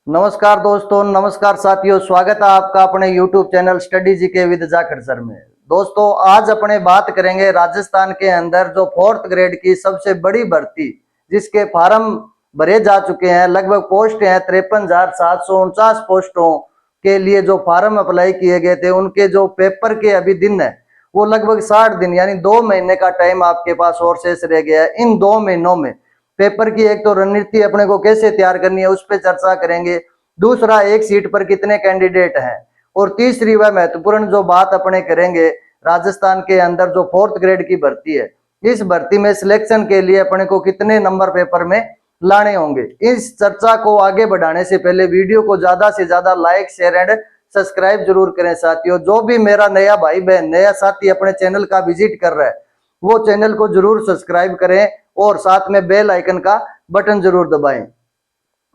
नमस्कार दोस्तों, नमस्कार साथियों, स्वागत है आपका अपने YouTube channel study GK with Jakhar sir में। दोस्तों, आज अपने बात करेंगे राजस्थान के अंदर जो 4th ग्रेड की सबसे बड़ी भर्ती जिसके फार्म भरे जा चुके हैं। लगभग पोस्ट हैं 53,749 पोस्टों के लिए जो फार्म अप्लाई किए गए थे, उनके जो पेपर के अभी दिन है वो लगभग 60 दिन यानी 2 महीने का टाइम आपके पास और शेष रह गया है। इन 2 महीनों में पेपर की एक तो रणनीति अपने को कैसे तैयार करनी है उस पर चर्चा करेंगे। दूसरा, एक सीट पर कितने कैंडिडेट हैं। और तीसरी व महत्वपूर्ण जो बात अपने करेंगे, राजस्थान के अंदर जो 4th ग्रेड की भर्ती है, इस भर्ती में सिलेक्शन के लिए अपने को कितने नंबर पेपर में लाने होंगे। इस चर्चा को आगे बढ़ाने से पहले वीडियो को ज्यादा से ज्यादा लाइक, शेयर एंड सब्सक्राइब जरूर करें। साथियों, जो भी मेरा नया भाई बहन, नया साथी अपने चैनल का विजिट कर रहा है, वो चैनल को जरूर सब्सक्राइब करें और साथ में बेल आइकन का बटन जरूर दबाएं,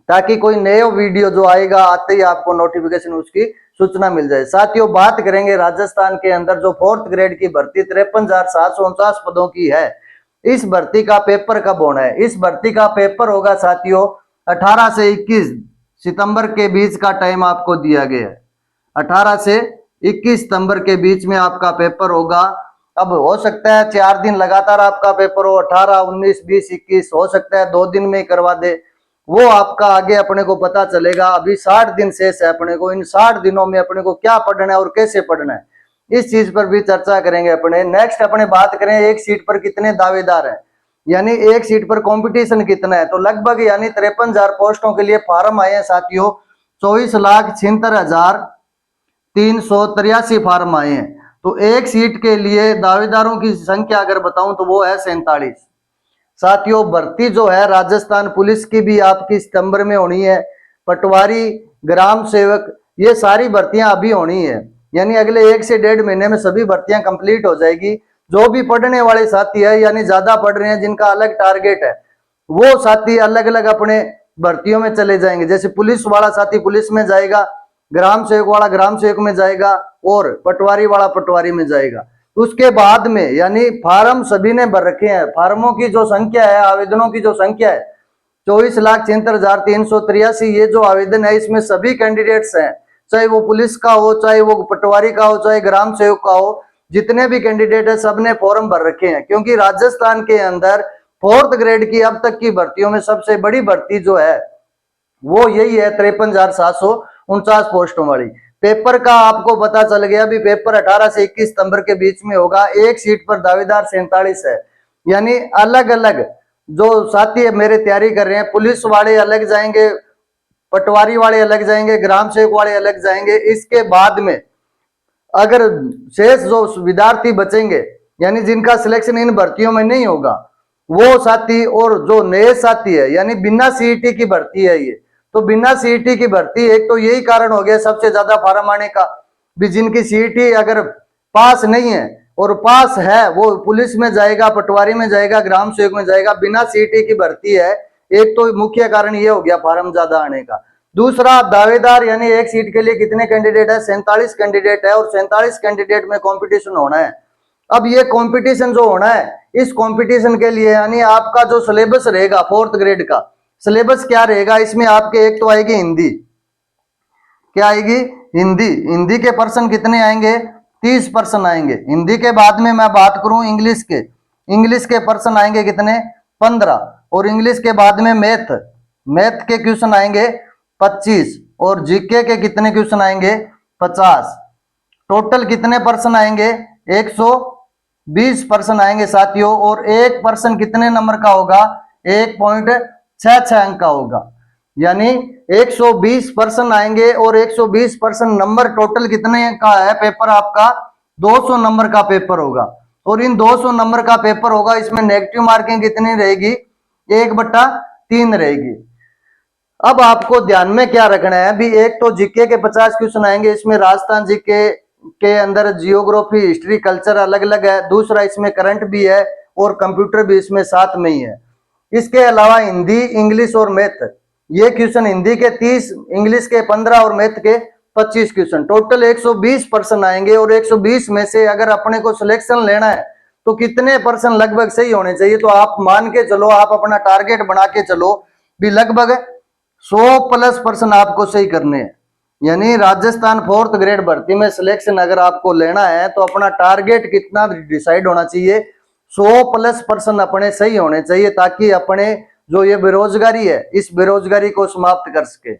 ताकि कोई नया वीडियो जो आएगा आते ही आपको नोटिफिकेशन उसकी सूचना मिल जाए। साथियों, बात करेंगे राजस्थान के अंदर जो 4th ग्रेड की भर्ती 53,749 पदों की है। इस भर्ती का पेपर कब होना है? इस भर्ती का पेपर होगा साथियों 18 से 21 सितंबर के बीच का टाइम आपको दिया गया है। 18 से 21 सितंबर के बीच में आपका पेपर होगा। अब हो सकता है 4 दिन लगातार आपका पेपर हो, 18, 19, 20, 21, हो सकता है 2 दिन में ही करवा दे, वो आपका आगे अपने को पता चलेगा। अभी 60 दिन शेष है अपने को। इन 60 दिनों में अपने को क्या पढ़ना है और कैसे पढ़ना है, इस चीज पर भी चर्चा करेंगे अपने। नेक्स्ट अपने बात करें एक सीट पर कितने दावेदार हैं, यानी एक सीट पर कंपटीशन कितना है। तो लगभग यानी 53,000 पोस्टों के लिए फार्म आए हैं साथियों। 24,76,383 फार्म आए हैं। तो एक सीट के लिए दावेदारों की संख्या अगर बताऊं तो वो है 47। साथियों, भर्ती जो है राजस्थान पुलिस की भी आपकी सितंबर में होनी है। पटवारी, ग्राम सेवक, ये सारी भर्तियां अभी होनी है, यानी अगले 1 से 1.5 महीने में सभी भर्तियां कंप्लीट हो जाएगी। जो भी पढ़ने वाले साथी है, यानी ज्यादा पढ़ रहे हैं, जिनका अलग टारगेट है, वो साथी अलग अलग अपने भर्तियों में चले जाएंगे। जैसे पुलिस वाला साथी पुलिस में जाएगा, ग्राम सेवक वाला ग्राम सेवक में जाएगा और पटवारी वाला पटवारी में जाएगा। उसके बाद में यानी फार्म सभी ने भर रखे हैं। फार्मों की जो संख्या है, आवेदनों की जो संख्या है 24,76,383, ये जो आवेदन है इसमें सभी कैंडिडेट्स हैं, चाहे वो पुलिस का हो, चाहे वो पटवारी का हो, चाहे ग्राम सेवक का हो। जितने भी कैंडिडेट है सबने फॉर्म भर रखे हैं, क्योंकि राजस्थान के अंदर 4th ग्रेड की अब तक की भर्तियों में सबसे बड़ी भर्ती जो है वो यही है 53,749 पोस्टों वाली। पेपर का आपको पता चल गया, अभी पेपर 18 से 21 सितंबर के बीच में होगा। एक सीट पर दावेदार 47 है, यानी अलग अलग जो साथी मेरे तैयारी कर रहे हैं, पुलिस वाले अलग जाएंगे, पटवारी वाले अलग जाएंगे, ग्राम सेवक वाले अलग जाएंगे। इसके बाद में अगर शेष जो विद्यार्थी बचेंगे, यानी जिनका सिलेक्शन इन भर्तियों में नहीं होगा, वो साथी और जो नए साथी है, यानी बिना सीईटी की भर्ती है ये। तो बिना सीईटी की भर्ती, एक तो यही कारण हो गया सबसे ज्यादा फार्म आने का भी, जिनकी सीईटी अगर पास नहीं है और पास है वो पुलिस में जाएगा, पटवारी में जाएगा, ग्राम सेवक में जाएगा। बिना सीईटी की भर्ती है, एक तो मुख्य कारण ये हो गया फार्म ज्यादा आने का। दूसरा, दावेदार यानी एक सीट के लिए कितने कैंडिडेट है? 47 कैंडिडेट है, और 47 कैंडिडेट में कंपटीशन होना है। अब ये कंपटीशन जो होना है, इस कंपटीशन के लिए यानी आपका जो सिलेबस रहेगा 4th ग्रेड का सिलेबस क्या रहेगा, इसमें आपके एक तो आएगी हिंदी। क्या आएगी? हिंदी। हिंदी के पर्सन कितने आएंगे? 30% आएंगे। हिंदी के बाद में मैं बात करूं इंग्लिश के, इंग्लिश के पर्सन आएंगे कितने? 15। और इंग्लिश के बाद में मैथ, मैथ के क्वेश्चन आएंगे 25। और जीके के कितने क्वेश्चन आएंगे? 50। टोटल कितने पर्सन आएंगे? 120% आएंगे साथियों। और एक पर्सन कितने नंबर का होगा? 1.66 अंक का होगा, यानी 120% आएंगे। और 120% नंबर टोटल कितने का है? पेपर आपका 200 नंबर का पेपर होगा। और इन 200 नंबर का पेपर होगा, इसमें नेगेटिव मार्किंग कितनी रहेगी? 1/3 रहेगी। अब आपको ध्यान में क्या रखना है भी, एक तो जीके के 50 क्वेश्चन आएंगे, इसमें राजस्थान जीके के अंदर जियोग्राफी, हिस्ट्री, कल्चर अलग अलग है। दूसरा, इसमें करंट भी है और कंप्यूटर भी इसमें साथ में ही है। इसके अलावा हिंदी, इंग्लिश और मैथ, ये क्वेश्चन हिंदी के 30, इंग्लिश के 15 और मैथ के 25 क्वेश्चन, टोटल 120% आएंगे। और 120 में से अगर अपने को सिलेक्शन लेना है तो कितने परसेंट लगभग सही होने चाहिए? तो आप मान के चलो, आप अपना टारगेट बना के चलो भी लगभग 100+ प्रश्न आपको सही करने हैं। यानी राजस्थान 4th ग्रेड भर्ती में सिलेक्शन अगर आपको लेना है तो अपना टारगेट कितना डिसाइड होना चाहिए, 100+ प्रश्न अपने सही होने चाहिए, ताकि अपने जो ये बेरोजगारी है इस बेरोजगारी को समाप्त कर सके।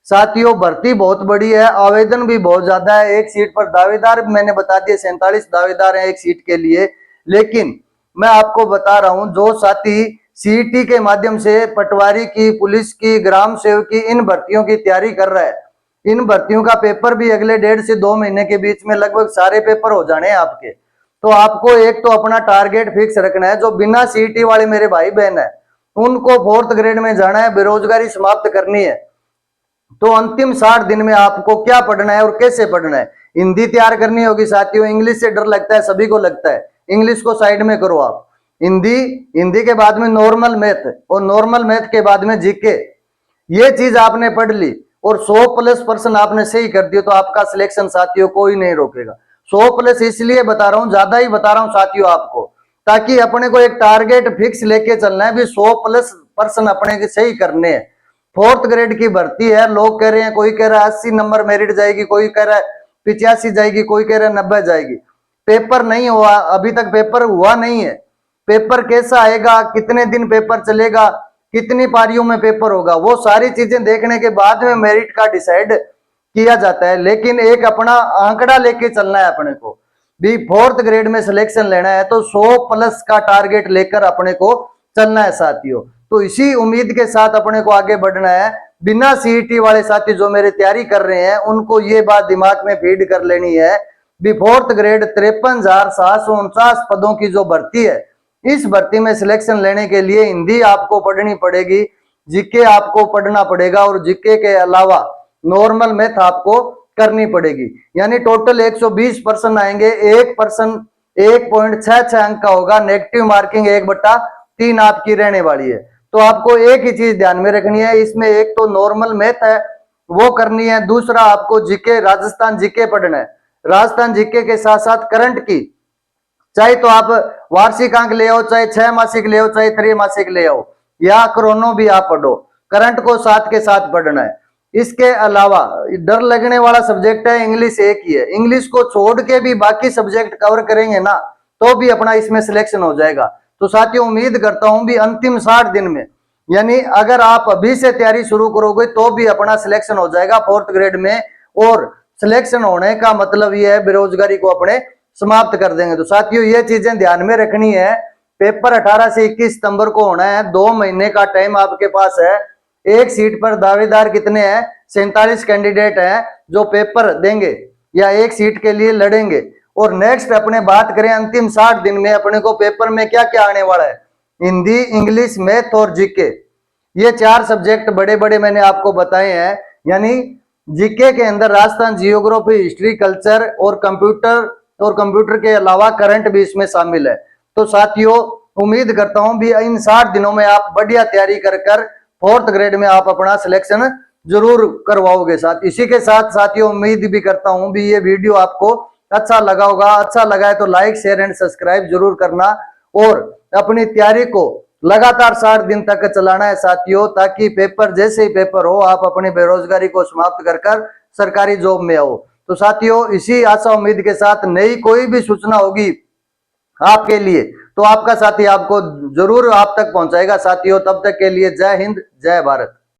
साथियों भर्ती बहुत बड़ी है, आवेदन भी बहुत ज्यादा है। एक सीट पर दावेदार मैंने बता दिए 47 दावेदार हैं एक सीट के लिए। लेकिन मैं आपको बता रहा हूं, जो साथी सीईटी के माध्यम से पटवारी की, पुलिस की, ग्राम सेवक की इन भर्तियों की तैयारी कर रहा है, इन भर्तियों का पेपर भी अगले 1.5 से 2 महीने के बीच में लगभग सारे पेपर हो जाने हैं आपके। तो आपको एक तो अपना टारगेट फिक्स रखना है। जो बिना सीईटी वाले मेरे भाई बहन है उनको 4th ग्रेड में जाना है, बेरोजगारी समाप्त करनी है। तो अंतिम 60 दिन में आपको क्या पढ़ना है और कैसे पढ़ना है। हिंदी तैयार करनी होगी साथियों। इंग्लिश से डर लगता है, सभी को लगता है, इंग्लिश को साइड में करो आप। हिंदी के बाद में नॉर्मल मैथ, और नॉर्मल मैथ के बाद में जीके। ये चीज आपने पढ़ ली और 100+ प्रश्न आपने सही कर दिए तो आपका सिलेक्शन साथियों कोई नहीं रोकेगा। 100+ इसलिए बता रहा हूं, ज्यादा ही बता रहा हूं साथियों आपको, ताकि अपने को एक टारगेट फिक्स लेके चलना है भी 100+ प्रश्न अपने के सही करने हैं। 4th ग्रेड की भर्ती है। लोग कह रहे हैं, कोई कह रहा है 80 नंबर मेरिट जाएगी, कोई कह रहा है 85 जाएगी, कोई कह रहा है 90 जाएगी। पेपर नहीं हुआ अभी तक, पेपर हुआ नहीं है। पेपर कैसा आएगा, कितने दिन पेपर चलेगा, कितनी पारियों में पेपर होगा, वो सारी चीजें देखने के बाद में मेरिट का डिसाइड किया जाता है। लेकिन एक अपना आंकड़ा लेके चलना है अपने को भी। 4th ग्रेड में सिलेक्शन लेना है तो 100+ का टारगेट लेकर अपने को चलना है साथियों। तो इसी उम्मीद के साथ अपने को आगे बढ़ना है। बिना सीईटी वाले साथी जो मेरे तैयारी कर रहे हैं उनको ये बात दिमाग में फीड कर लेनी है भी 4th ग्रेड 53,749 पदों की जो भर्ती है, इस भर्ती में सिलेक्शन लेने के लिए हिंदी आपको पढ़नी पड़ेगी, जीके आपको पढ़ना पड़ेगा, और जीके के अलावा नॉर्मल मैथ आपको करनी पड़ेगी। यानी टोटल 120 प्रश्न आएंगे। एक प्रश्न 1.66 अंक का होगा। नेगेटिव मार्किंग 1/3 आपकी रहने वाली है। तो आपको एक ही चीज ध्यान में रखनी है, इसमें एक तो नॉर्मल मैथ है वो करनी है, दूसरा आपको जीके, राजस्थान जीके पढ़ना है। राजस्थान जीके के साथ साथ करंट की, चाहे तो आप वार्षिक अंक ले आओ, चाहे 6 मासिक ले आओ, चाहे त्रैमासिक ले आओ, या क्रोनो भी आप पढ़ो, करंट को साथ के साथ पढ़ना है। इसके अलावा डर लगने वाला सब्जेक्ट है इंग्लिश, एक ही है। इंग्लिश को छोड़ के भी बाकी सब्जेक्ट कवर करेंगे ना तो भी अपना इसमें सिलेक्शन हो जाएगा। तो साथियों उम्मीद करता हूं भी अंतिम 60 दिन में, यानी अगर आप अभी से तैयारी शुरू करोगे तो भी अपना सिलेक्शन हो जाएगा 4th ग्रेड में। और सिलेक्शन होने का मतलब यह है बेरोजगारी को अपने समाप्त कर देंगे। तो साथियों ये चीजें ध्यान में रखनी है। पेपर 18 से 21 सितंबर को होना है। 2 महीने का टाइम आपके पास है। एक सीट पर दावेदार कितने हैं, 47 कैंडिडेट हैं जो पेपर देंगे या एक सीट के लिए लड़ेंगे। और नेक्स्ट अपने बात करें अंतिम 60 दिन में अपने को पेपर में क्या क्या आने वाला है, हिंदी, इंग्लिश, मैथ और जीके। ये 4 सब्जेक्ट बड़े बड़े मैंने आपको बताए हैं। यानी जीके के अंदर राजस्थान जियोग्राफी, हिस्ट्री, कल्चर और कंप्यूटर के अलावा करंट भी इसमें शामिल है। तो साथियों उम्मीद करता हूं भी इन 60 दिनों में आप बढ़िया तैयारी कर 4th ग्रेड में आप अपना सिलेक्शन जरूर करवाओगे। साथ इसी के साथ साथियों उम्मीद भी करता हूं भी ये वीडियो आपको अच्छा लगा होगा। अच्छा लगा है तो लाइक, शेयर एंड सब्सक्राइब जरूर करना, और अपनी तैयारी को लगातार 60 दिन तक चलाना है साथियों, ताकि पेपर जैसे ही पेपर हो आप अपनी बेरोजगारी को समाप्त कर सरकारी जॉब में आओ। तो साथियों इसी आशा उम्मीद के साथ नई कोई भी सूचना होगी आपके लिए तो आपका साथी आपको जरूर आप तक पहुंचाएगा साथियों। तब तक के लिए जय हिंद, जय भारत।